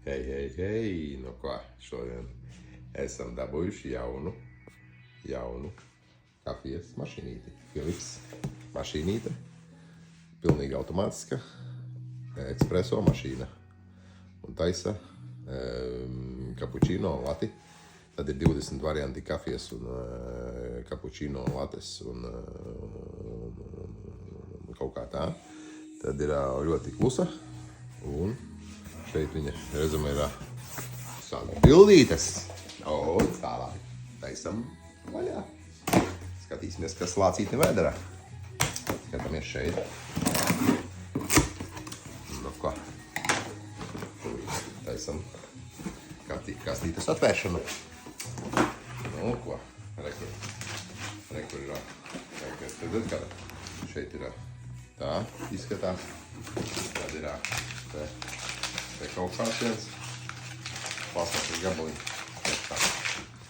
Hei, hei, hei, nu ko, šodien esam dabūjuši jaunu kafijas mašīnīti. Philips mašīnīte, pilnīgi automātiska, ekspreso mašīna. Un taisa kapučīno un lati. Tad ir 20 varianti kafijas un kapučīno un lates un kaut kā tā. Tad ir ļoti klusa un šeit viņa rezumē ir bildītes. Tālāk taisam vaļā. Skatīsimies, kas lācīti vēderā. Skatāmies šeit. Nu ko, taisam kastītes atvēršanu. Nu ko, rekur ir, redzat, kā šeit ir tā izskatās. Tad ir te kaut kāds viens plasmasas gabaliņš.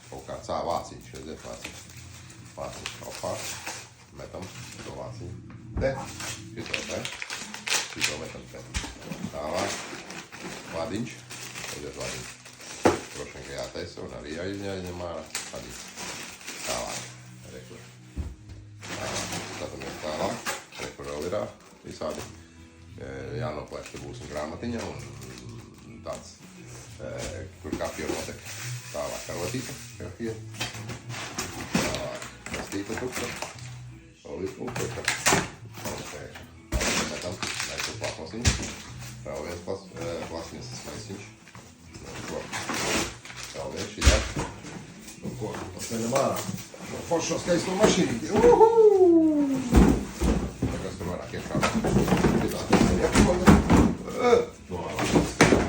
Kaut kāds vāciņš, redzat, vāciņš kopā. Metam to vāciņu te, šito metam te. Tālāk, vadiņš, redzat vadiņš. Droši vien, ka jātaisa un arī jāņem ārā vadiņš. Tālāk, rekur. Skatāmies tālāk, rekur vēl ir visādi. Jānoplēš, tur būs un grāmatiņa un tāds, kur kafija notek. Tālāk karotīta, kafija. Tālāk kastīta tukša. Olīvu tukša. Tālāk metam, taisam plasmasiņu. Vēl viens plasmasas maisiņš. Vēl viens šitā. Nu ko, paceļam ārā. Šo foršo skaisto mašīnīti. Kas tur vairāk iekšā.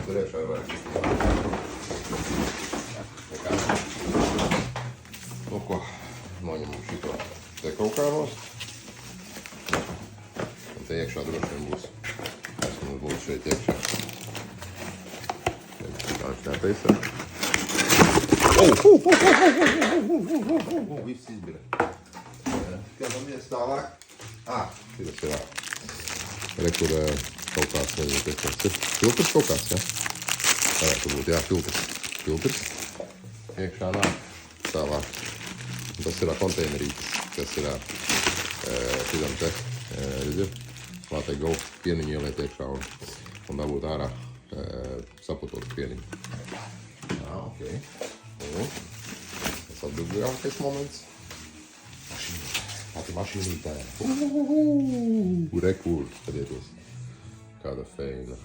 Tur iekšā ir vairāk. Nu ko, noņemam šito te kaut kā nost. Un te iekšā droši vien būs. Kas mums būs šeit iekšā. Tā taisa. Viss izbira. Skatāmies tālāk. Šitas ir rekur kaut kāds, nezinu, kas ir. Filtrs kaut kāds, ja? Varētu būt, jā, filtrs. Iekšā nāk. Tālāk. Tas ir konteinerītis, kas ir šitam te, redzat, lātei golf pieniņu ieliet iekšā un dabūt ārā saputot pieniņu. Ok. Un tas atbildīgākais moments. Pati mašīnītē. Rekur, skatieties. Kāda feina.